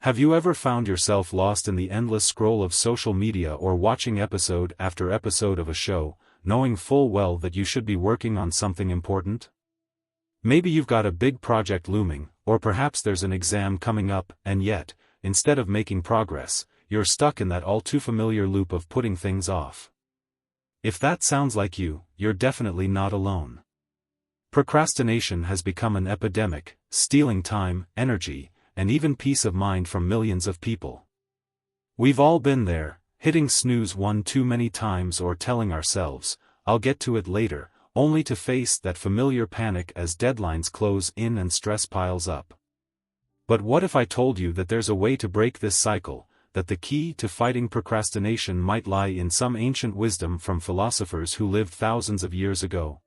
Have you ever found yourself lost in the endless scroll of social media or watching episode after episode of a show, knowing full well that you should be working on something important? Maybe you've got a big project looming, or perhaps there's an exam coming up, and yet, instead of making progress, you're stuck in that all-too-familiar loop of putting things off. If that sounds like you, you're definitely not alone. Procrastination has become an epidemic, stealing time, energy, and even peace of mind from millions of people. We've all been there, hitting snooze one too many times or telling ourselves, "I'll get to it later," only to face that familiar panic as deadlines close in and stress piles up. But what if I told you that there's a way to break this cycle, that the key to fighting procrastination might lie in some ancient wisdom from philosophers who lived thousands of years ago?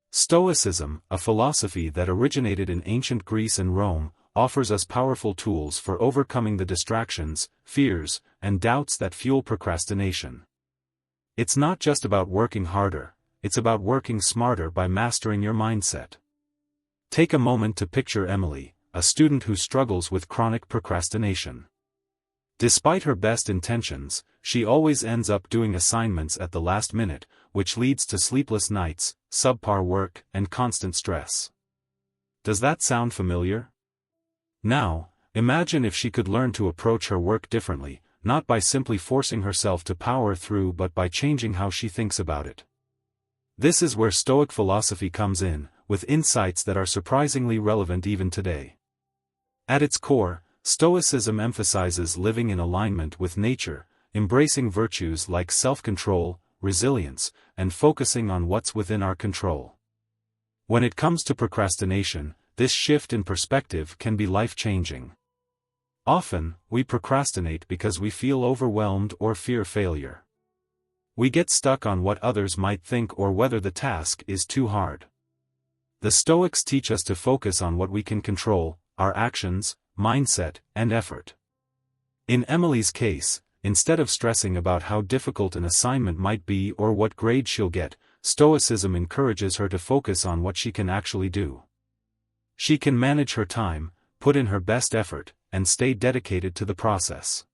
Stoicism, a philosophy that originated in ancient Greece and Rome, offers us powerful tools for overcoming the distractions, fears, and doubts that fuel procrastination. It's not just about working harder, it's about working smarter by mastering your mindset. Take a moment to picture Emily, a student who struggles with chronic procrastination. Despite her best intentions, she always ends up doing assignments at the last minute, which leads to sleepless nights, subpar work, and constant stress. Does that sound familiar? Now, imagine if she could learn to approach her work differently, not by simply forcing herself to power through but by changing how she thinks about it. This is where Stoic philosophy comes in, with insights that are surprisingly relevant even today. At its core, Stoicism emphasizes living in alignment with nature, embracing virtues like self-control, resilience, and focusing on what's within our control. When it comes to procrastination, this shift in perspective can be life-changing. Often, we procrastinate because we feel overwhelmed or fear failure. We get stuck on what others might think or whether the task is too hard. The Stoics teach us to focus on what we can control, our actions, mindset, and effort. In Emily's case, instead of stressing about how difficult an assignment might be or what grade she'll get, Stoicism encourages her to focus on what she can actually do. She can manage her time, put in her best effort, and stay dedicated to the process.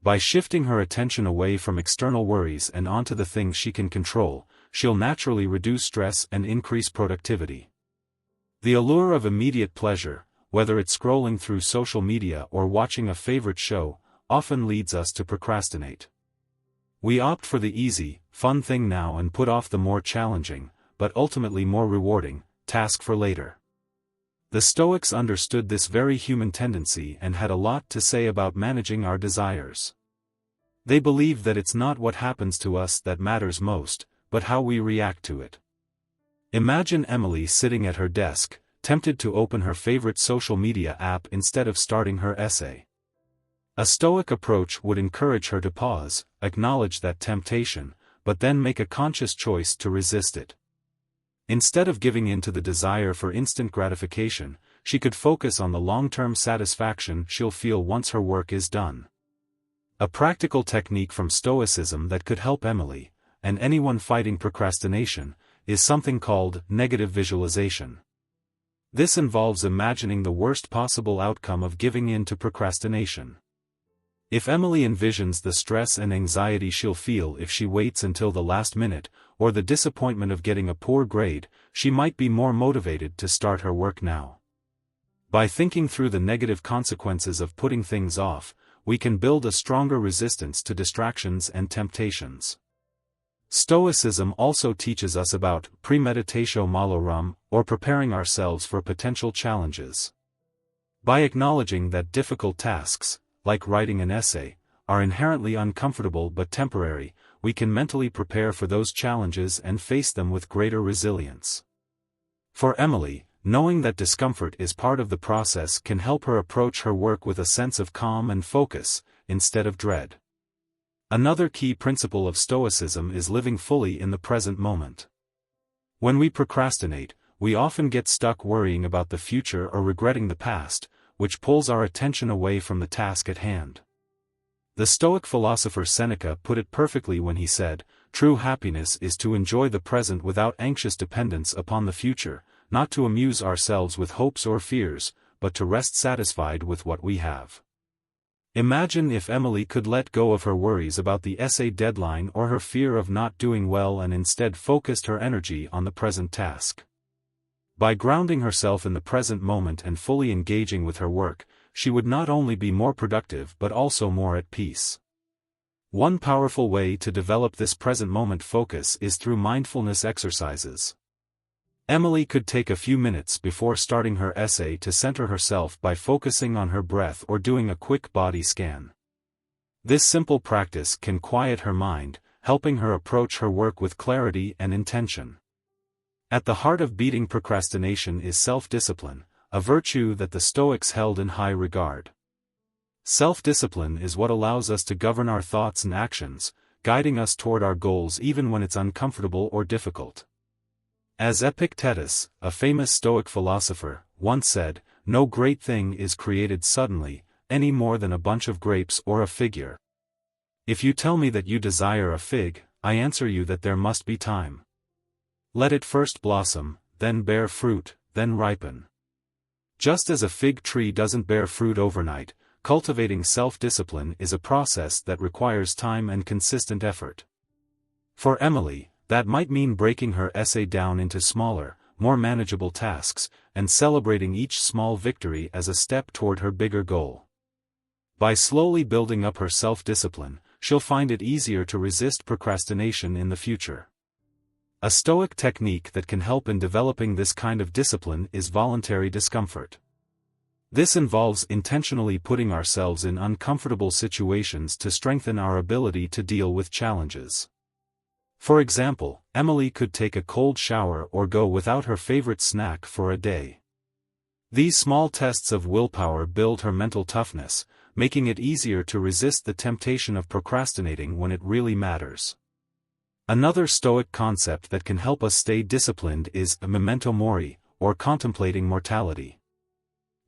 By shifting her attention away from external worries and onto the things she can control, she'll naturally reduce stress and increase productivity. The allure of immediate pleasure, whether it's scrolling through social media or watching a favorite show, often leads us to procrastinate. We opt for the easy, fun thing now and put off the more challenging, but ultimately more rewarding, task for later. The Stoics understood this very human tendency and had a lot to say about managing our desires. They believed that it's not what happens to us that matters most, but how we react to it. Imagine Emily sitting at her desk, tempted to open her favorite social media app instead of starting her essay. A Stoic approach would encourage her to pause, acknowledge that temptation, but then make a conscious choice to resist it. Instead of giving in to the desire for instant gratification, she could focus on the long-term satisfaction she'll feel once her work is done. A practical technique from Stoicism that could help Emily, and anyone fighting procrastination, is something called negative visualization. This involves imagining the worst possible outcome of giving in to procrastination. If Emily envisions the stress and anxiety she'll feel if she waits until the last minute, or the disappointment of getting a poor grade, she might be more motivated to start her work now. By thinking through the negative consequences of putting things off, we can build a stronger resistance to distractions and temptations. Stoicism also teaches us about premeditatio malorum, or preparing ourselves for potential challenges. By acknowledging that difficult tasks, like writing an essay, are inherently uncomfortable but temporary, we can mentally prepare for those challenges and face them with greater resilience. For Emily, knowing that discomfort is part of the process can help her approach her work with a sense of calm and focus, instead of dread. Another key principle of Stoicism is living fully in the present moment. When we procrastinate, we often get stuck worrying about the future or regretting the past, which pulls our attention away from the task at hand. The Stoic philosopher Seneca put it perfectly when he said, "True happiness is to enjoy the present without anxious dependence upon the future, not to amuse ourselves with hopes or fears, but to rest satisfied with what we have." Imagine if Emily could let go of her worries about the essay deadline or her fear of not doing well and instead focused her energy on the present task. By grounding herself in the present moment and fully engaging with her work, she would not only be more productive but also more at peace. One powerful way to develop this present moment focus is through mindfulness exercises. Emily could take a few minutes before starting her essay to center herself by focusing on her breath or doing a quick body scan. This simple practice can quiet her mind, helping her approach her work with clarity and intention. At the heart of beating procrastination is self-discipline, a virtue that the Stoics held in high regard. Self-discipline is what allows us to govern our thoughts and actions, guiding us toward our goals even when it's uncomfortable or difficult. As Epictetus, a famous Stoic philosopher, once said, "No great thing is created suddenly, any more than a bunch of grapes or a figure. If you tell me that you desire a fig, I answer you that there must be time. Let it first blossom, then bear fruit, then ripen." Just as a fig tree doesn't bear fruit overnight, cultivating self-discipline is a process that requires time and consistent effort. For Emily, that might mean breaking her essay down into smaller, more manageable tasks, and celebrating each small victory as a step toward her bigger goal. By slowly building up her self-discipline, she'll find it easier to resist procrastination in the future. A Stoic technique that can help in developing this kind of discipline is voluntary discomfort. This involves intentionally putting ourselves in uncomfortable situations to strengthen our ability to deal with challenges. For example, Emily could take a cold shower or go without her favorite snack for a day. These small tests of willpower build her mental toughness, making it easier to resist the temptation of procrastinating when it really matters. Another Stoic concept that can help us stay disciplined is memento mori, or contemplating mortality.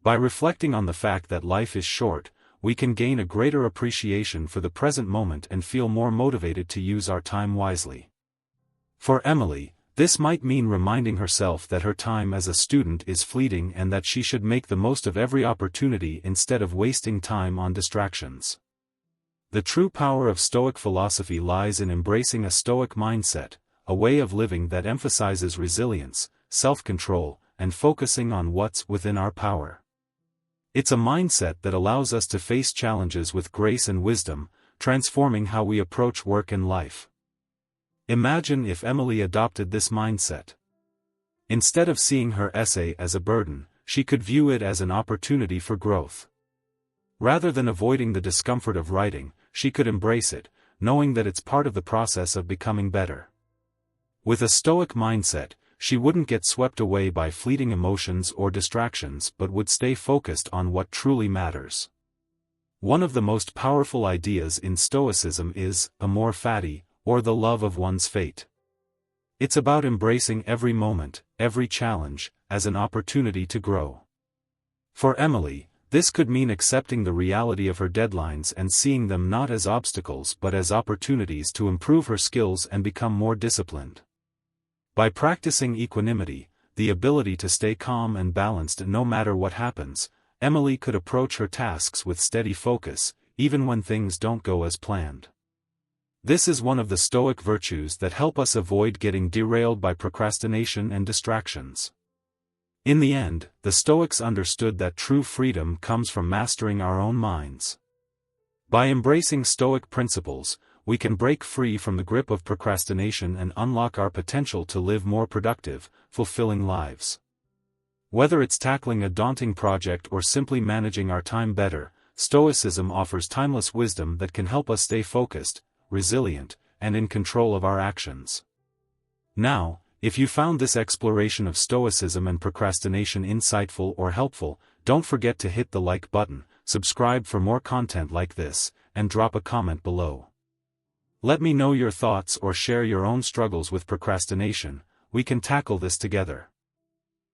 By reflecting on the fact that life is short, we can gain a greater appreciation for the present moment and feel more motivated to use our time wisely. For Emily, this might mean reminding herself that her time as a student is fleeting and that she should make the most of every opportunity instead of wasting time on distractions. The true power of Stoic philosophy lies in embracing a Stoic mindset, a way of living that emphasizes resilience, self-control, and focusing on what's within our power. It's a mindset that allows us to face challenges with grace and wisdom, transforming how we approach work and life. Imagine if Emily adopted this mindset. Instead of seeing her essay as a burden, she could view it as an opportunity for growth. Rather than avoiding the discomfort of writing, she could embrace it, knowing that it's part of the process of becoming better. With a Stoic mindset, she wouldn't get swept away by fleeting emotions or distractions but would stay focused on what truly matters. One of the most powerful ideas in Stoicism is amor fati, or the love of one's fate. It's about embracing every moment, every challenge, as an opportunity to grow. For Emily, this could mean accepting the reality of her deadlines and seeing them not as obstacles but as opportunities to improve her skills and become more disciplined. By practicing equanimity, the ability to stay calm and balanced no matter what happens, Emily could approach her tasks with steady focus, even when things don't go as planned. This is one of the Stoic virtues that help us avoid getting derailed by procrastination and distractions. In the end, the Stoics understood that true freedom comes from mastering our own minds. By embracing Stoic principles, we can break free from the grip of procrastination and unlock our potential to live more productive, fulfilling lives. Whether it's tackling a daunting project or simply managing our time better, Stoicism offers timeless wisdom that can help us stay focused, resilient, and in control of our actions. Now, if you found this exploration of Stoicism and procrastination insightful or helpful, don't forget to hit the like button, subscribe for more content like this, and drop a comment below. Let me know your thoughts or share your own struggles with procrastination. We can tackle this together.